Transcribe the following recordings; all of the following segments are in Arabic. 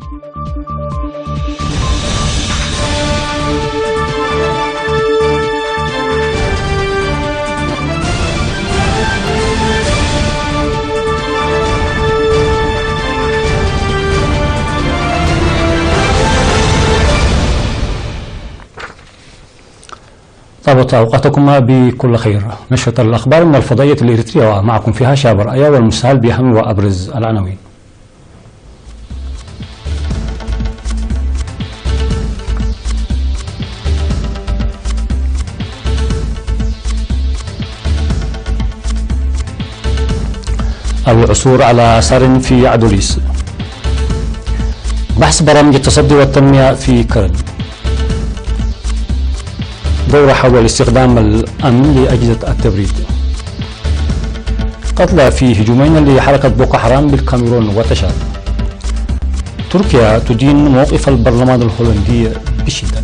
طابت أوقاتكم بكل خير. نشرة الأخبار من الفضائية الإريترية ومعكم فيها شابر أيا والمستهل بأهم وأبرز العناوين. العثور على آثار في عدوليس. بحث برامج التصدي والتنمية في كرد. دورة حول استخدام الأمن لأجهزة التبريد. قتلى في هجومين لحركة بوكو حرام بالكاميرون وتشاد. تركيا تدين موقف البرلمان الهولندي بشدة.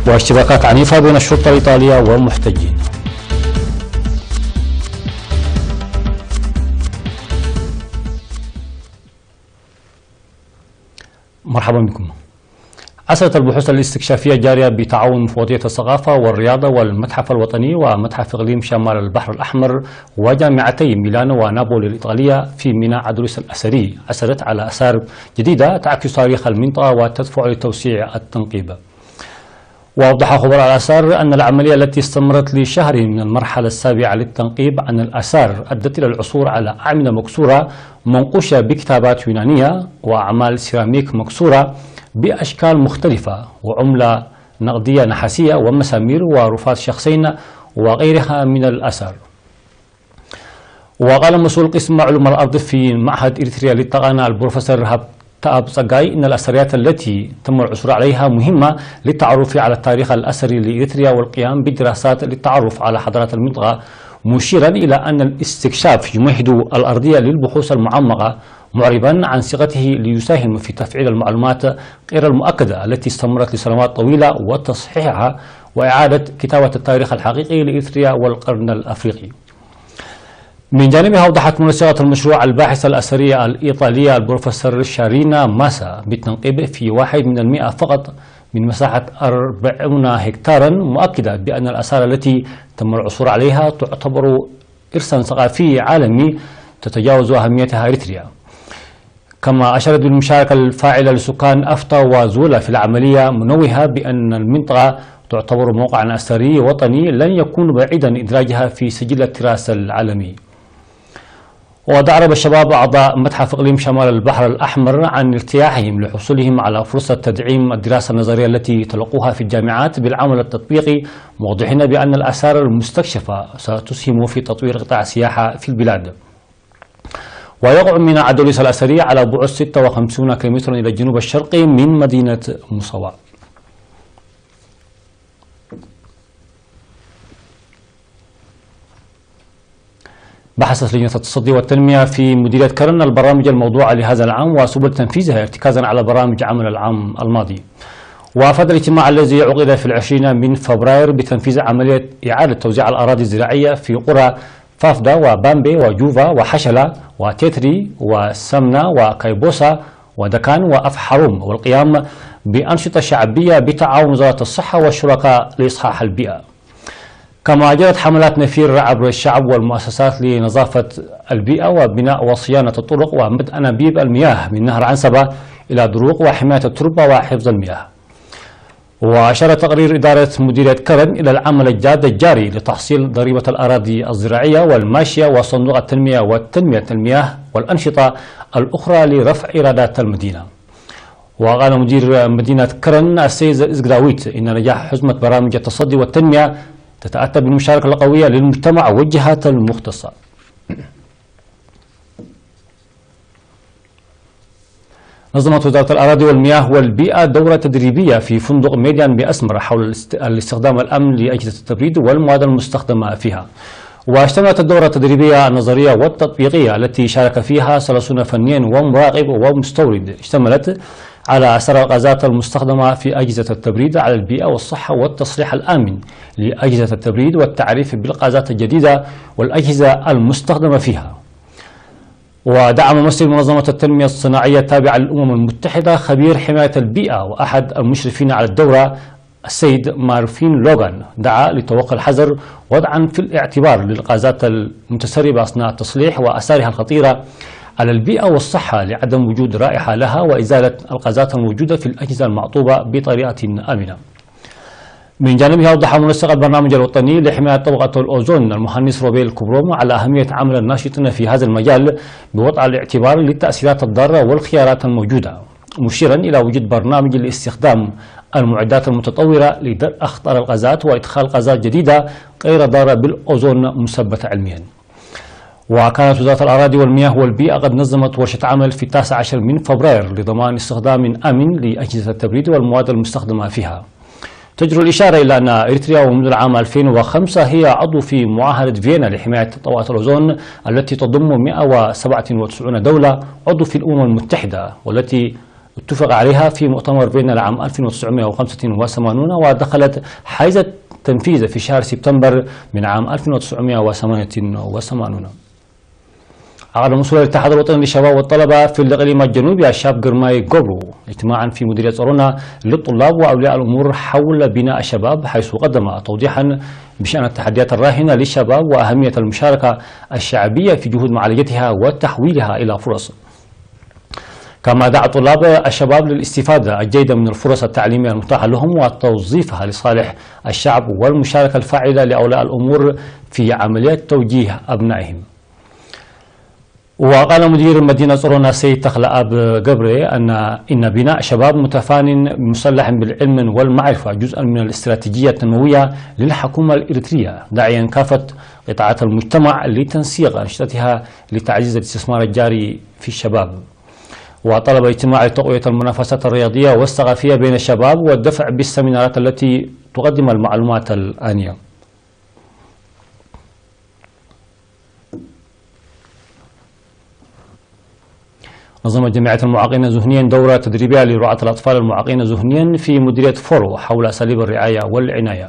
واشتباكات عنيفة بين الشرطة الإيطالية والمحتجين. مرحبا بكم. عسرت البحوث الاستكشافية جارية بتعاون مفوضية الثقافة والرياضة والمتحف الوطني ومتحف إقليم شمال البحر الأحمر وجامعتي ميلانو ونابولي الإيطالية في ميناء عدوليس الأثري، عثرت على آثار جديدة تعكس تاريخ المنطقة وتدفع لتوسيع التنقيب. وأوضح خبراء الآثار أن العملية التي استمرت لشهر من المرحلة السابعة للتنقيب عن الآثار أدت إلى العثور على أعمدة مكسورة منقوشة بكتابات يونانية وأعمال سيراميك مكسورة بأشكال مختلفة وعملة نقدية نحاسية ومسامير ورفات شخصين وغيرها من الآثار. وقال مسؤول قسم علوم الأرض في معهد إريتريا للتقنية البروفيسور رهاب تاب صقاي إن الأثريات التي تم العثور عليها مهمة للتعرف على التاريخ الأثري لإريتريا والقيام بدراسات للتعرف على حضارات المنطقة، مشيرا إلى أن الاستكشاف يمهد الأرضية للبحوث المعمقة، معربا عن صيغته ليساهم في تفعيل المعلومات غير المؤكدة التي استمرت لسنوات طويلة وتصحيحها وإعادة كتابة التاريخ الحقيقي لإريتريا والقرن الأفريقي. من جانبها أوضحت منسقة المشروع الباحثة الأثرية الإيطالية البروفيسور شارينا ماسا بالتنقيب في 1% فقط من مساحة 40 هكتارا، مؤكدة بأن الآثار التي تم العثور عليها تعتبر إرثا ثقافي عالمي تتجاوز أهميتها إريتريا. كما أشارت بالمشاركة الفاعلة لسكان أفتا وزولا في العملية، منوهة بأن المنطقة تعتبر موقعا أثري وطني لن يكون بعيدا إدراجها في سجل التراث العالمي. ودعرب الشباب أعضاء متحف إقليم شمال البحر الأحمر عن ارتياحهم لحصولهم على فرصة تدعيم الدراسة النظرية التي تلقوها في الجامعات بالعمل التطبيقي، موضحين بأن الآثار المستكشفة ستسهم في تطوير قطاع السياحة في البلاد. ويقع ميناء عدوليس الأثري على بعد 56 كيلومترا إلى الجنوب الشرقي من مدينة مصوى. بحثت لجنة التصدي والتنمية في مديرية كرن البرامج الموضوعة لهذا العام وسبل تنفيذها ارتكازا على برامج عمل العام الماضي. وافاد الاجتماع الذي عقد في 20 من فبراير بتنفيذ عملية إعادة توزيع الأراضي الزراعية في قرى فافدا وبامبي وجوفا وحشلة وتيتري وسمنة وكايبوسا ودكان وأفحروم، والقيام بأنشطة شعبية بتعاون وزارة الصحة والشركاء لإصحاح البيئة. كما جرت حملات نفير عبر الشعب والمؤسسات لنظافة البيئة وبناء وصيانة الطرق ومد أنابيب المياه من نهر عنسبة إلى دروق وحماية التربة وحفظ المياه. وأشار تقرير إدارة مديرية كرن إلى العمل الجاد الجاري لتحصيل ضريبة الأراضي الزراعية والماشية وصندوق التنمية والتنمية المياه والأنشطة الأخرى لرفع إيرادات المدينة. وقال مدير مدينة كرن السيد إزقراويت إن نجاح حزمة برامج التصدي والتنمية تتأتى بالمشاركة القوية للمجتمع والجهات المختصة. نظمت وزارة الأراضي والمياه والبيئة دورة تدريبية في فندق ميديان بأسمرة حول الاستخدام الأمن لأجهزة التبريد والمواد المستخدمة فيها. واشتملت الدورة التدريبية النظرية والتطبيقية التي شارك فيها 30 فنيا ومراقب ومستورد، اشتملت على أثر الغازات المستخدمة في أجهزة التبريد على البيئة والصحة والتصليح الآمن لأجهزة التبريد والتعريف بالغازات الجديدة والأجهزة المستخدمة فيها. ودعم ممثل منظمة التنمية الصناعية التابعة للأمم المتحدة خبير حماية البيئة وأحد المشرفين على الدورة السيد مارفين لوغان دعا لتوقي الحذر وضعا في الاعتبار للغازات المتسربة أثناء التصليح وآثارها الخطيرة على البيئة والصحة لعدم وجود رائحة لها وإزالة الغازات الموجودة في الأجهزة المعطوبة بطريقة آمنة. من جانبها أوضح منسق البرنامج الوطني لحماية طبقة الأوزون المهندس روبيل كوبروم على أهمية عمل الناشطين في هذا المجال بوضع الاعتبار للتأثيرات الضارة والخيارات الموجودة، مشيرا إلى وجود برنامج لاستخدام المعدات المتطورة لدرء أخطار الغازات وإدخال غازات جديدة غير ضارة بالأوزون مثبتة علميا. وكانت وزارة الأراضي والمياه والبيئة قد نظمت ورشة عمل في 19 من فبراير لضمان استخدام آمن لأجهزة التبريد والمواد المستخدمة فيها. تجري الإشارة إلى أن إريتريا ومنذ العام 2005 هي عضو في معاهدة فيينا لحماية طبقة الأوزون التي تضم 197 دولة عضو في الأمم المتحدة، والتي اتفق عليها في مؤتمر فيينا العام 1985 ودخلت حيز التنفيذ في شهر سبتمبر من عام 1988. عقد مسؤول الاتحاد الوطني للشباب والطلبة في الإقليم الجنوبي الشاب جرماي جوبرو اجتماعا في مديرية أورونا للطلاب وأولياء الأمور حول بناء الشباب، حيث قدم توضيحا بشأن التحديات الراهنة للشباب وأهمية المشاركة الشعبية في جهود معالجتها وتحويلها إلى فرص. كما دعا طلاب الشباب للاستفادة الجيدة من الفرص التعليمية المتاحة لهم وتوظيفها لصالح الشعب والمشاركة الفاعلة لأولياء الأمور في عملية توجيه أبنائهم. وقال مدير مدينة أورونا سيد تخلأب جبري إن بناء شباب متفان مسلح بالعلم والمعرفة جزءا من الاستراتيجية التنموية للحكومة الإريترية، داعيا كافة قطاعات المجتمع لتنسيق أنشطتها لتعزيز الاستثمار الجاري في الشباب. وطلب اجتماع لتقوية المنافسات الرياضية والثقافية بين الشباب والدفع بالسيمينارات التي تقدم المعلومات الآنية. نظمت جمعية المعاقين ذهنيا دورة تدريبية لرعاة الأطفال المعاقين ذهنيا في مديرية فورو حول أساليب الرعاية والعناية.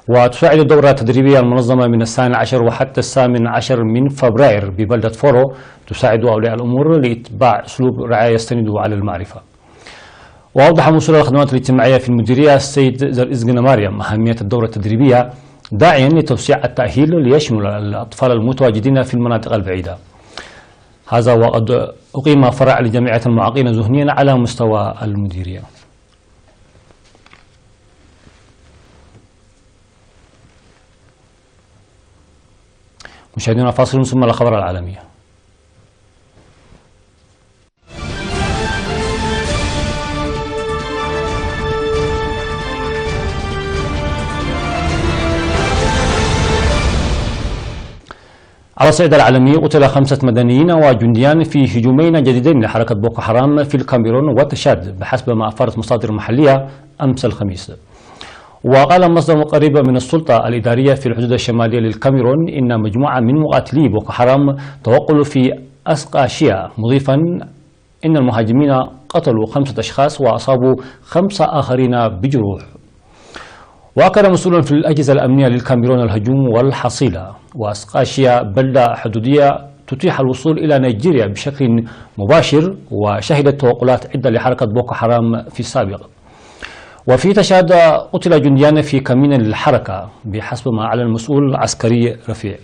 وتساعد الدورة التدريبية المنظمة من 12 وحتى 18 من فبراير ببلدة فورو تساعد أولياء الأمور لإتباع أسلوب رعاية يستند على المعرفة. وأوضح مسؤول الخدمات الاجتماعية في المديرية السيد زرإزغنا مريم أهمية الدورة التدريبية، داعيا لتوسيع التأهيل ليشمل الأطفال المتواجدين في المناطق البعيدة. هذا وقد أقيم فرع لجمعية المعاقين ذهنيا على مستوى المديرية. مشاهدينا فاصل ثم الخبر العالمية. على الصعيد العالمي قتل 5 مدنيين وجنديان في هجومين جديدين لحركة بوكو حرام في الكاميرون وتشاد بحسب ما أفادت مصادر محلية أمس الخميس. وقال مصدر قريب من السلطة الإدارية في الحدود الشمالية للكاميرون إن مجموعة من مقاتلي بوكو حرام توقلوا في أسقاشيا، مضيفا إن المهاجمين قتلوا 5 أشخاص وأصابوا 5 آخرين بجروح. وأكد مسؤول في الأجهزة الأمنية للكاميرون الهجوم والحصيلة، وأسقاشيا بلدة حدودية تتيح الوصول إلى نيجيريا بشكل مباشر، وشهدت توقلات عدة لحركة بوكو حرام في السابق. وفي تشاد قتل جنديان في كمين للحركة بحسب ما أعلن المسؤول عسكري رفيع.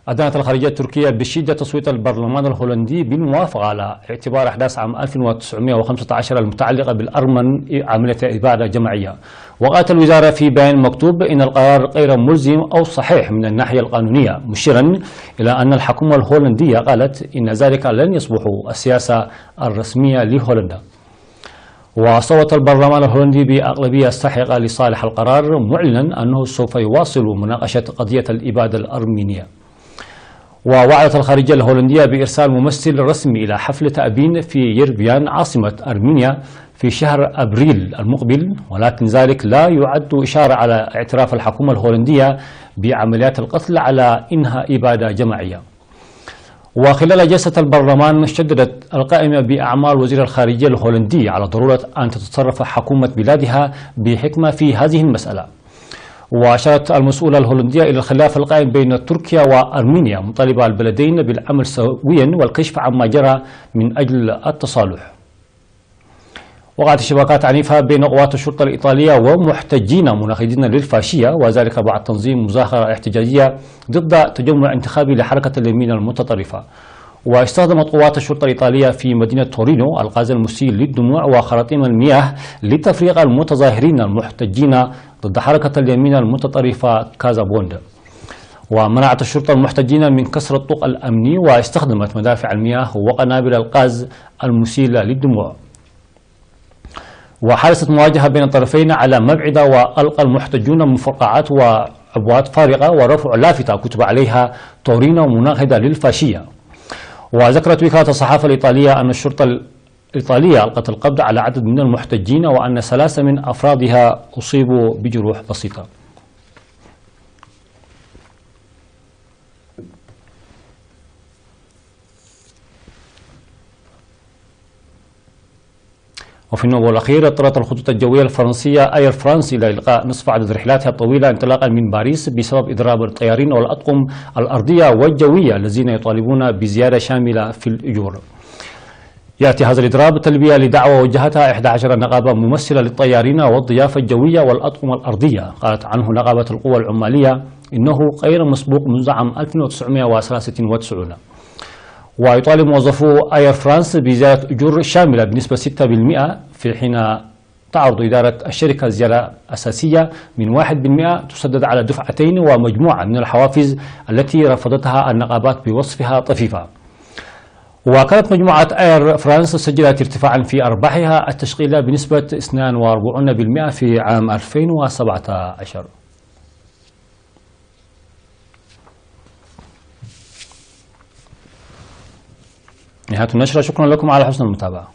أدانت الخارجية التركية بشدة تصويت البرلمان الهولندي بالموافقة على اعتبار أحداث عام 1915 المتعلقة بالأرمن عملية إبادة جماعية. وقالت الوزارة في بيان مكتوب إن القرار غير ملزم أو صحيح من الناحية القانونية، مشيرا إلى أن الحكومة الهولندية قالت إن ذلك لن يصبح السياسة الرسمية لهولندا. وصوت البرلمان الهولندي بأغلبية ساحقة لصالح القرار، معلنا أنه سوف يواصل مناقشة قضية الإبادة الأرمينية. ووعدت الخارجية الهولندية بإرسال ممثل رسمي إلى حفل تأبين في يربيان عاصمة أرمينيا في شهر أبريل المقبل، ولكن ذلك لا يعد إشارة على اعتراف الحكومة الهولندية بعمليات القتل على إنهاء إبادة جماعية. وخلال جلسة البرلمان شددت القائمة بأعمال وزير الخارجية الهولندي على ضرورة أن تتصرف حكومة بلادها بحكمة في هذه المسألة. وأشارت المسؤولة الهولندية إلى الخلاف القائم بين تركيا وأرمينيا، مطالبة البلدين بالعمل سويا والكشف عما جرى من أجل التصالح. وقعت اشتباكات عنيفة بين قوات الشرطة الإيطالية ومحتجين مناهضين للفاشية، وذلك بعد تنظيم مظاهرة احتجاجية ضد تجمع انتخابي لحركة اليمين المتطرفة. واستخدمت قوات الشرطة الإيطالية في مدينة تورينو الغاز المسيل للدموع وخراطيم المياه لتفريغ المتظاهرين المحتجين ضد حركة اليمين المتطرفة كازا بوند. ومنعت الشرطة المحتجين من كسر الطوق الأمني، واستخدمت مدافع المياه وقنابل الغاز المسيل للدموع. وحدثت مواجهة بين الطرفين على مبعدة، وألقى المحتجون مفرقعات وعبوات فارغة ورفع لافتة كتب عليها تورينو مناهضة للفاشية. وذكرت وكالة الصحافة الإيطالية أن الشرطة الإيطالية ألقت القبض على عدد من المحتجين، وأن 3 من أفرادها أصيبوا بجروح بسيطة. وفي النوع الأخير، اضطرت الخطوط الجوية الفرنسية اير فرانس إلى إلغاء نصف عدد رحلاتها الطويلة انطلاقا من باريس بسبب إضراب الطيارين والأطقم الأرضية والجوية الذين يطالبون بزيادة شاملة في الأجور. يأتي هذا الإضراب تلبية لدعوة وجهتها 11 نقابة ممثلة للطيارين والضيافة الجوية والأطقم الأرضية. قالت عنه نقابة القوى العمالية إنه غير مسبوق منذ عام 1993. ويطالب موظفو اير فرانس بزيادة أجور شاملة بنسبة 6%، في حين تعرض إدارة الشركة زيادة أساسية من 1% تسدد على دفعتين ومجموعة من الحوافز التي رفضتها النقابات بوصفها طفيفة. وكانت مجموعة اير فرانس سجلت ارتفاعا في أرباحها التشغيلية بنسبة 42% في عام 2017. نهاية النشرة، شكرا لكم على حسن المتابعة.